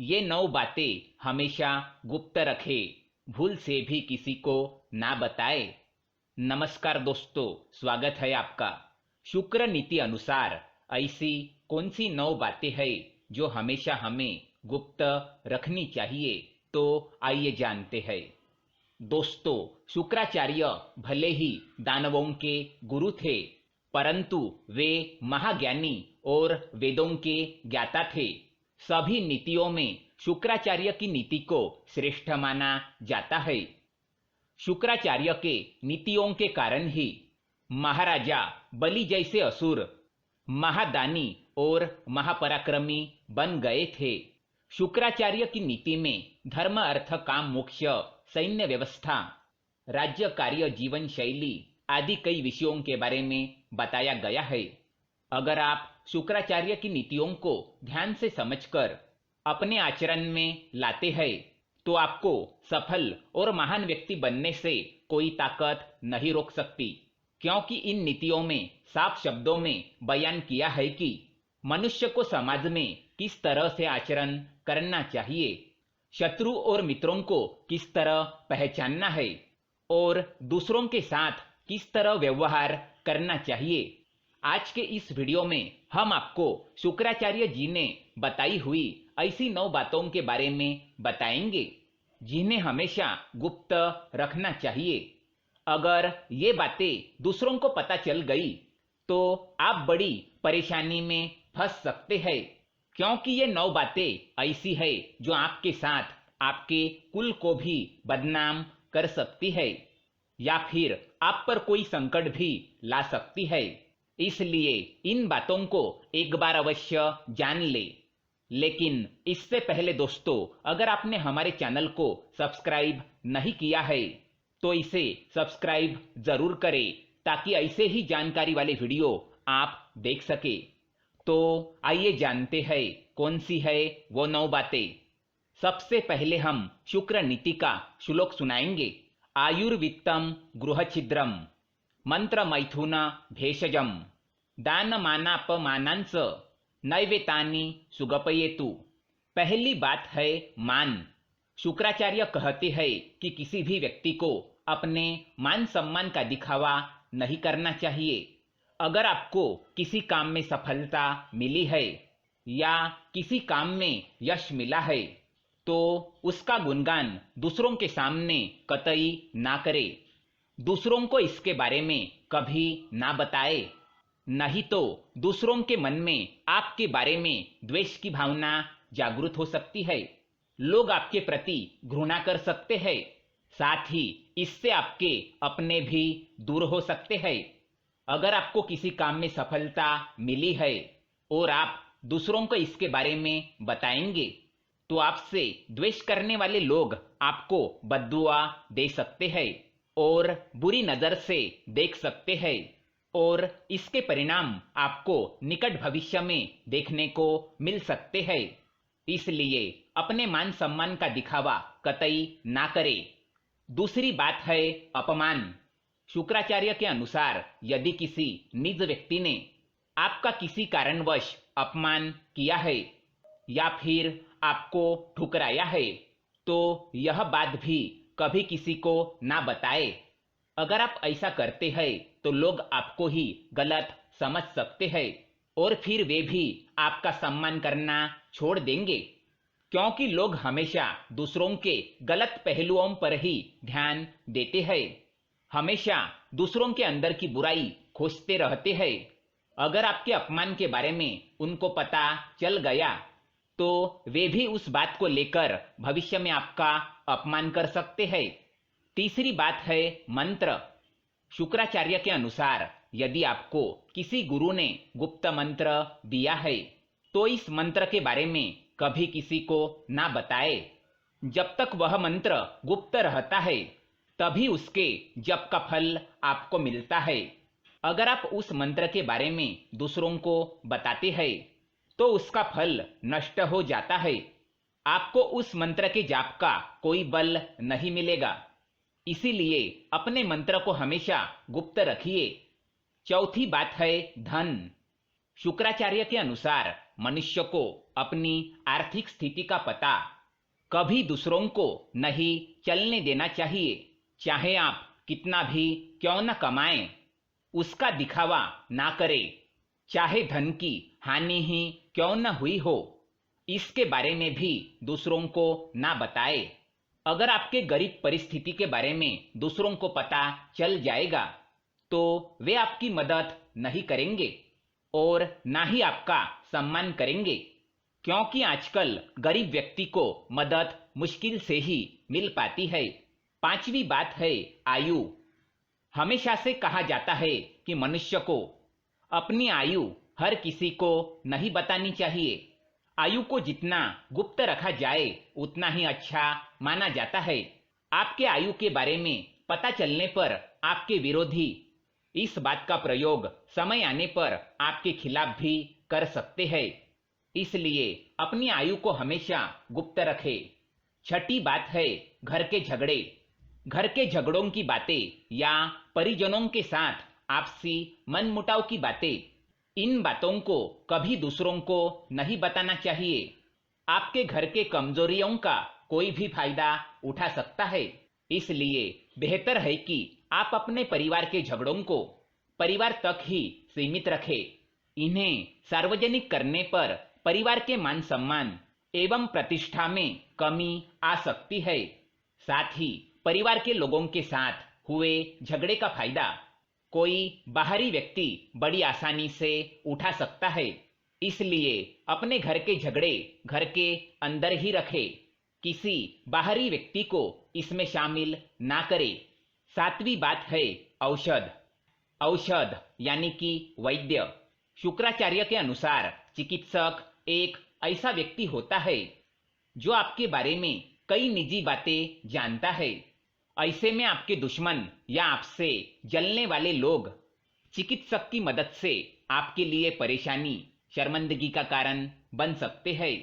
ये 9 बातें हमेशा गुप्त रखे, भूल से भी किसी को ना बताए। नमस्कार दोस्तों, स्वागत है आपका। शुक्र नीति अनुसार ऐसी कौन सी 9 बातें हैं जो हमेशा हमें गुप्त रखनी चाहिए, तो आइए जानते हैं। दोस्तों, शुक्राचार्य भले ही दानवों के गुरु थे, परंतु वे महाज्ञानी और वेदों के ज्ञाता थे। सभी नीतियों में शुक्राचार्य की नीति को श्रेष्ठ माना जाता है। शुक्राचार्य के नीतियों के कारण ही महाराजा बलि जैसे असुर महादानी और महापराक्रमी बन गए थे। शुक्राचार्य की नीति में धर्म, अर्थ, काम, मोक्ष, सैन्य व्यवस्था, राज्य कार्य, जीवन शैली आदि कई विषयों के बारे में बताया गया है। अगर आप शुक्राचार्य की नीतियों को ध्यान से समझकर अपने आचरण में लाते हैं, तो आपको सफल और महान व्यक्ति बनने से कोई ताकत नहीं रोक सकती, क्योंकि इन नीतियों में साफ शब्दों में बयान किया है कि मनुष्य को समाज में किस तरह से आचरण करना चाहिए, शत्रु और मित्रों को किस तरह पहचानना है और दूसरों के साथ किस तरह व्यवहार करना चाहिए। आज के इस वीडियो में हम आपको शुक्राचार्य जी ने बताई हुई ऐसी 9 बातों के बारे में बताएंगे, जिन्हें हमेशा गुप्त रखना चाहिए। अगर ये बातें दूसरों को पता चल गई तो आप बड़ी परेशानी में फंस सकते हैं, क्योंकि ये 9 बातें ऐसी है जो आपके साथ आपके कुल को भी बदनाम कर सकती है या फिर आप पर कोई संकट भी ला सकती है। इसलिए इन बातों को एक बार अवश्य जान ले। लेकिन इससे पहले दोस्तों, अगर आपने हमारे चैनल को सब्सक्राइब नहीं किया है तो इसे सब्सक्राइब जरूर करें, ताकि ऐसे ही जानकारी वाले वीडियो आप देख सके। तो आइए जानते हैं कौन सी है वो 9 बातें। सबसे पहले हम शुक्र नीति का श्लोक सुनाएंगे। आयुर्वित्तम गृहछिद्रम मंत्र मैथुन भेषजम दानमानापमानांस नैवेतानि सुगपयेतु। पहली बात है मान। शुक्राचार्य कहते हैं कि किसी भी व्यक्ति को अपने मान सम्मान का दिखावा नहीं करना चाहिए। अगर आपको किसी काम में सफलता मिली है या किसी काम में यश मिला है, तो उसका गुणगान दूसरों के सामने कतई ना करे। दूसरों को इसके बारे में कभी ना बताए, नहीं तो दूसरों के मन में आपके बारे में द्वेष की भावना जागृत हो सकती है। लोग आपके प्रति घृणा कर सकते हैं, साथ ही इससे आपके अपने भी दूर हो सकते हैं। अगर आपको किसी काम में सफलता मिली है और आप दूसरों को इसके बारे में बताएंगे, तो आपसे द्वेष करने वाले लोग आपको बद्दुआ दे सकते हैं और बुरी नजर से देख सकते हैं, और इसके परिणाम आपको निकट भविष्य में देखने को मिल सकते हैं। इसलिए अपने मान सम्मान का दिखावा कतई ना करें। दूसरी बात है अपमान। शुक्राचार्य के अनुसार यदि किसी निज व्यक्ति ने आपका किसी कारणवश अपमान किया है या फिर आपको ठुकराया है, तो यह बात भी कभी किसी को ना बताए। अगर आप ऐसा करते हैं तो लोग आपको ही गलत समझ सकते हैं और फिर वे भी आपका सम्मान करना छोड़ देंगे, क्योंकि लोग हमेशा दूसरों के गलत पहलुओं पर ही ध्यान देते हैं, हमेशा दूसरों के अंदर की बुराई खोजते रहते हैं। अगर आपके अपमान के बारे में उनको पता चल गया तो वे भी उस बात को लेकर भविष्य में आपका अपमान कर सकते हैं। तीसरी बात है मंत्र। शुक्राचार्य के अनुसार यदि आपको किसी गुरु ने गुप्त मंत्र दिया है, तो इस मंत्र के बारे में कभी किसी को ना बताए। जब तक वह मंत्र गुप्त रहता है, तभी उसके जप का फल आपको मिलता है। अगर आप उस मंत्र के बारे में दूसरों को बताते हैं, तो उसका फल नष्ट हो जाता है। आपको उस मंत्र के जाप का कोई बल नहीं मिलेगा। इसीलिए अपने मंत्र को हमेशा गुप्त रखिए। चौथी बात है धन। शुक्राचार्य के अनुसार मनुष्य को अपनी आर्थिक स्थिति का पता कभी दूसरों को नहीं चलने देना चाहिए। चाहे आप कितना भी क्यों न कमाएं, उसका दिखावा ना करें। चाहे धन की हानि ही क्यों न हुई हो, इसके बारे में भी दूसरों को ना बताएं। अगर आपके गरीब परिस्थिति के बारे में दूसरों को पता चल जाएगा तो वे आपकी मदद नहीं करेंगे और ना ही आपका सम्मान करेंगे, क्योंकि आजकल गरीब व्यक्ति को मदद मुश्किल से ही मिल पाती है। पांचवी बात है आयु। हमेशा से कहा जाता है कि मनुष्य को अपनी आयु हर किसी को नहीं बतानी चाहिए। आयु को जितना गुप्त रखा जाए उतना ही अच्छा माना जाता है। आपके आयु के बारे में पता चलने पर आपके विरोधी इस बात का प्रयोग समय आने पर आपके खिलाफ भी कर सकते हैं। इसलिए अपनी आयु को हमेशा गुप्त रखें। छठी बात है घर के झगड़े। घर के झगड़ों की बातें या परिजनों के साथ आपसी मनमुटाव की बातें, इन बातों को कभी दूसरों को नहीं बताना चाहिए। आपके घर के कमजोरियों का कोई भी फायदा उठा सकता है। इसलिए बेहतर है कि आप अपने परिवार के झगड़ों को परिवार तक ही सीमित रखें। इन्हें सार्वजनिक करने पर परिवार के मान सम्मान एवं प्रतिष्ठा में कमी आ सकती है। साथ ही परिवार के लोगों के साथ हुए झगड़े का फायदा कोई बाहरी व्यक्ति बड़ी आसानी से उठा सकता है। इसलिए अपने घर के झगड़े घर के अंदर ही रखें, किसी बाहरी व्यक्ति को इसमें शामिल ना करें। सातवीं बात है औषध। औषध यानी कि वैद्य। शुक्राचार्य के अनुसार चिकित्सक एक ऐसा व्यक्ति होता है जो आपके बारे में कई निजी बातें जानता है। ऐसे में आपके दुश्मन या आपसे जलने वाले लोग चिकित्सक की मदद से आपके लिए परेशानी, शर्मिंदगी का कारण बन सकते हैं।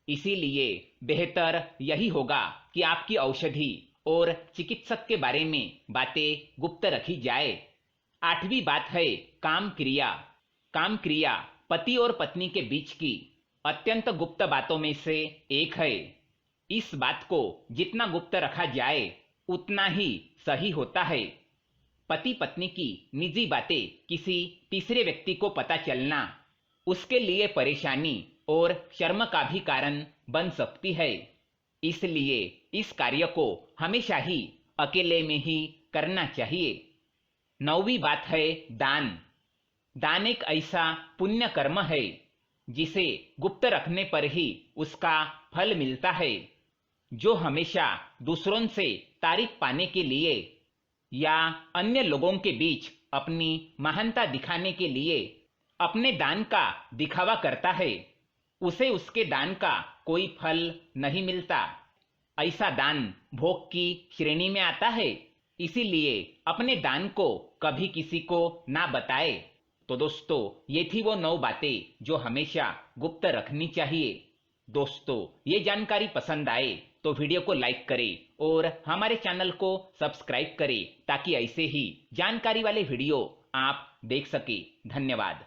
इसीलिए बेहतर यही होगा कि आपकी औषधि और चिकित्सक के बारे में बातें गुप्त रखी जाए। आठवीं बात है काम क्रिया। काम क्रिया पति और पत्नी के बीच की अत्यंत गुप्त बातों में से एक है। इस बात को जितना गुप्त रखा जाए उतना ही सही होता है। पति पत्नी की निजी बातें किसी तीसरे व्यक्ति को पता चलना उसके लिए परेशानी और शर्म का भी कारण बन सकती है। इसलिए इस कार्य को हमेशा ही अकेले में ही करना चाहिए। नौवीं बात है दान। दान एक ऐसा पुण्य कर्म है जिसे गुप्त रखने पर ही उसका फल मिलता है। जो हमेशा दूसरों से तारीफ पाने के लिए या अन्य लोगों के बीच अपनी महानता दिखाने के लिए अपने दान का दिखावा करता है, उसे उसके दान का कोई फल नहीं मिलता। ऐसा दान भोग की श्रेणी में आता है। इसीलिए अपने दान को कभी किसी को ना बताए। तो दोस्तों, ये थी वो 9 बातें जो हमेशा गुप्त रखनी चाहिए। दोस्तों, ये जानकारी पसंद आए तो वीडियो को लाइक करें और हमारे चैनल को सब्सक्राइब करें ताकि ऐसे ही जानकारी वाले वीडियो आप देख सके। धन्यवाद।